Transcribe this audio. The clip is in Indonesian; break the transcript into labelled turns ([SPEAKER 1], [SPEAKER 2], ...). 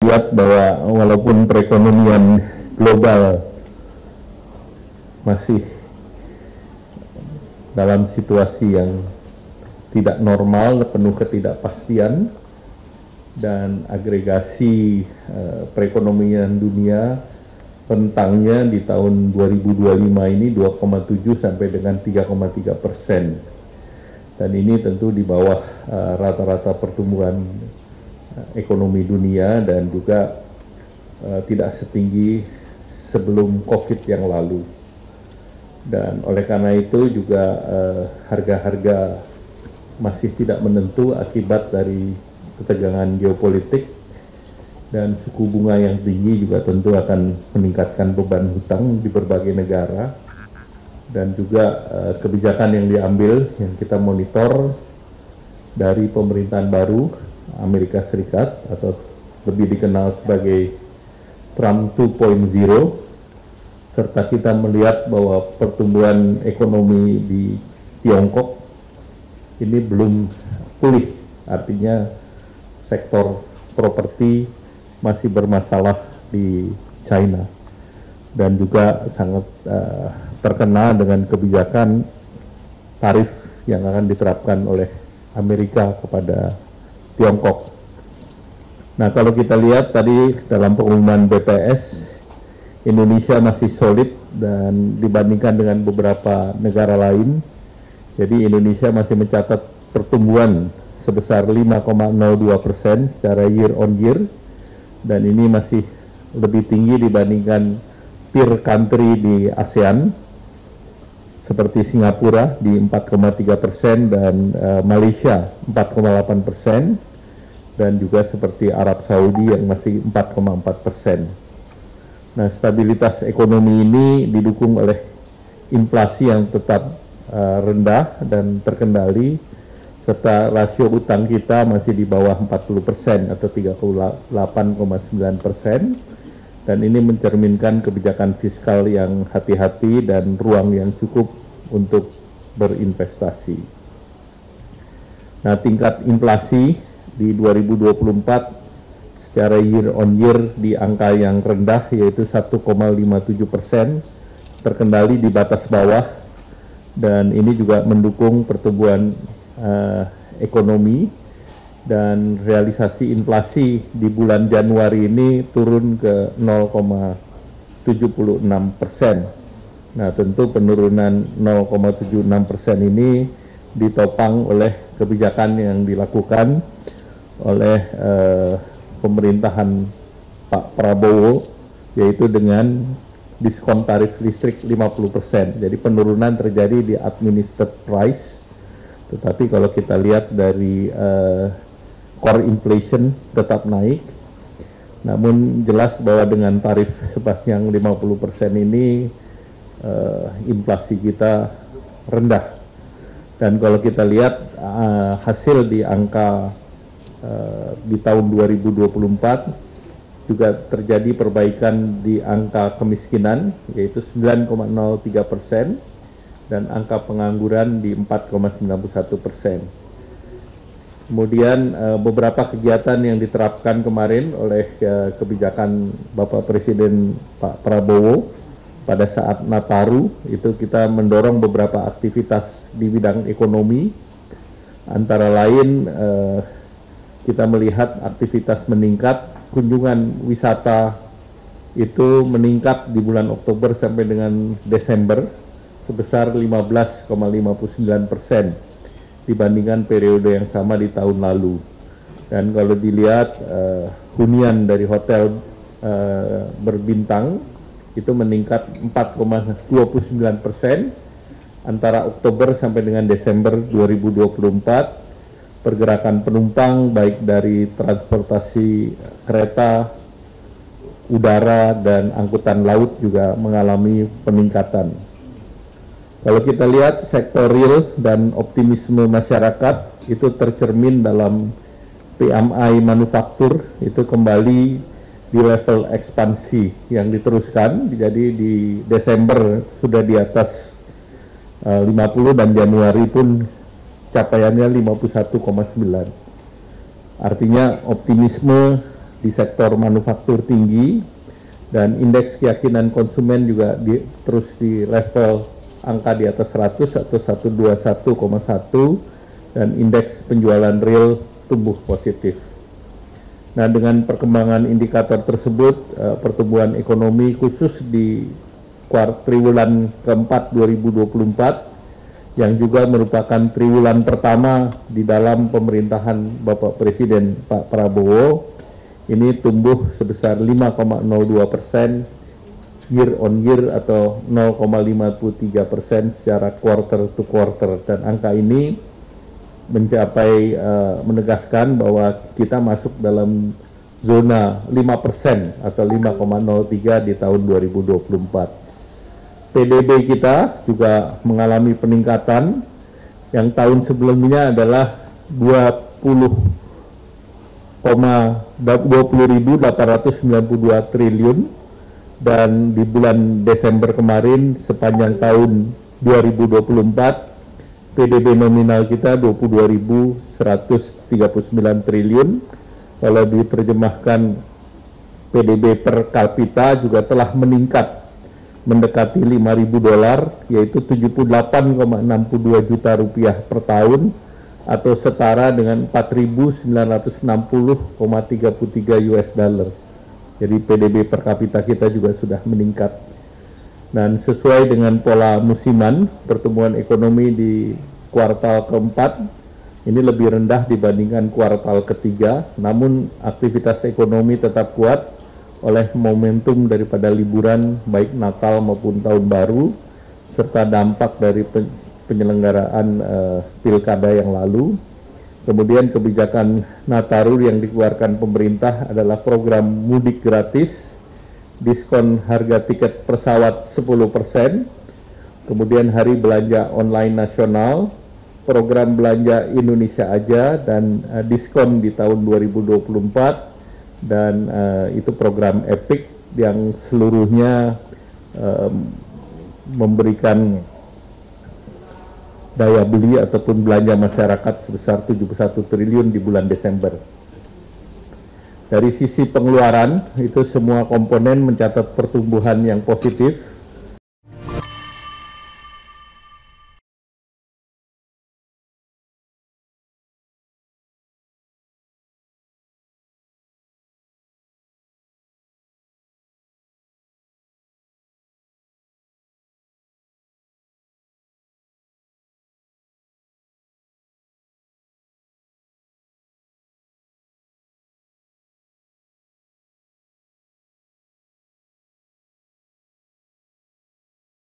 [SPEAKER 1] lihat bahwa walaupun perekonomian global masih dalam situasi yang tidak normal, penuh ketidakpastian, dan agregasi perekonomian dunia rentangnya di tahun 2025 ini 2,7 sampai dengan 3,3%. Dan ini tentu di bawah rata-rata pertumbuhan ekonomi dunia dan juga tidak setinggi sebelum COVID yang lalu. Dan oleh karena itu juga harga-harga masih tidak menentu akibat dari ketegangan geopolitik, dan suku bunga yang tinggi juga tentu akan meningkatkan beban hutang di berbagai negara, dan juga kebijakan yang diambil yang kita monitor dari pemerintahan baru Amerika Serikat atau lebih dikenal sebagai Trump 2.0, serta kita melihat bahwa pertumbuhan ekonomi di Tiongkok ini belum pulih, artinya sektor properti masih bermasalah di China dan juga sangat terkena dengan kebijakan tarif yang akan diterapkan oleh Amerika kepada Tiongkok. Nah, kalau kita lihat tadi dalam pengumuman BPS, Indonesia masih solid dan dibandingkan dengan beberapa negara lain. Jadi Indonesia masih mencatat pertumbuhan sebesar 5,02% secara year on year, dan ini masih lebih tinggi dibandingkan peer country di ASEAN seperti Singapura di 4,3% dan Malaysia 4,8%, dan juga seperti Arab Saudi yang masih 4,4%. Nah, stabilitas ekonomi ini didukung oleh inflasi yang tetap rendah dan terkendali, serta rasio utang kita masih di bawah 40% atau 38,9%, dan ini mencerminkan kebijakan fiskal yang hati-hati dan ruang yang cukup untuk berinvestasi. Nah, tingkat inflasi di 2024 secara year on year di angka yang rendah, yaitu 1,57%, terkendali di batas bawah, dan ini juga mendukung pertumbuhan ekonomi, dan realisasi inflasi di bulan Januari ini turun ke 0,76%. Nah, tentu penurunan 0,76% ini ditopang oleh kebijakan yang dilakukan oleh pemerintahan Pak Prabowo, yaitu dengan diskon tarif listrik 50%. Jadi penurunan terjadi di administered price. Tetapi kalau kita lihat dari core inflation tetap naik, namun jelas bahwa dengan tarif sepanjang 50% ini inflasi kita rendah. Dan kalau kita lihat hasil di angka di tahun 2024 juga terjadi perbaikan di angka kemiskinan, yaitu 9,03%, dan angka pengangguran di 4,91%. Kemudian beberapa kegiatan yang diterapkan kemarin oleh kebijakan Bapak Presiden Pak Prabowo pada saat Nataru, itu kita mendorong beberapa aktivitas di bidang ekonomi, antara lain kita melihat aktivitas meningkat, kunjungan wisata itu meningkat di bulan Oktober sampai dengan Desember sebesar 15,59% dibandingkan periode yang sama di tahun lalu. Dan kalau dilihat hunian dari hotel berbintang itu meningkat 4,29% antara Oktober sampai dengan Desember 2024. Pergerakan penumpang baik dari transportasi kereta, udara, dan angkutan laut juga mengalami peningkatan. Kalau kita lihat sektor real dan optimisme masyarakat itu tercermin dalam PMI manufaktur, itu kembali di level ekspansi yang diteruskan. Jadi di Desember sudah di atas 50 dan Januari pun capaiannya 51,9. Artinya optimisme di sektor manufaktur tinggi, dan indeks keyakinan konsumen juga terus di level angka di atas 100 atau 121,1, dan indeks penjualan real tumbuh positif. Nah, dengan perkembangan indikator tersebut, pertumbuhan ekonomi khusus di triwulan keempat 2024 yang juga merupakan triwulan pertama di dalam pemerintahan Bapak Presiden Pak Prabowo, ini tumbuh sebesar 5,02% year on year atau 0,53% secara quarter to quarter, dan angka ini mencapai menegaskan bahwa kita masuk dalam zona 5% atau 5,03 di tahun 2024. PDB kita juga mengalami peningkatan, yang tahun sebelumnya adalah 20.892 triliun, dan di bulan Desember kemarin sepanjang tahun 2024 PDB nominal kita 22.139 triliun. Kalau diterjemahkan PDB per kapita juga telah meningkat mendekati $5.000, yaitu 78,62 juta rupiah per tahun atau setara dengan 4.960,33 US dollar. Jadi PDB per kapita kita juga sudah meningkat. Dan sesuai dengan pola musiman, pertumbuhan ekonomi di kuartal keempat ini lebih rendah dibandingkan kuartal ketiga, namun aktivitas ekonomi tetap kuat oleh momentum daripada liburan baik Natal maupun Tahun Baru, serta dampak dari penyelenggaraan pilkada yang lalu. Kemudian kebijakan Nataru yang dikeluarkan pemerintah adalah program mudik gratis, diskon harga tiket pesawat 10%, kemudian hari belanja online nasional, program belanja Indonesia Aja, dan diskon di tahun 2024, dan itu program EPIK yang seluruhnya memberikan daya beli ataupun belanja masyarakat sebesar 71 triliun di bulan Desember. Dari sisi pengeluaran, itu semua komponen mencatat pertumbuhan yang positif,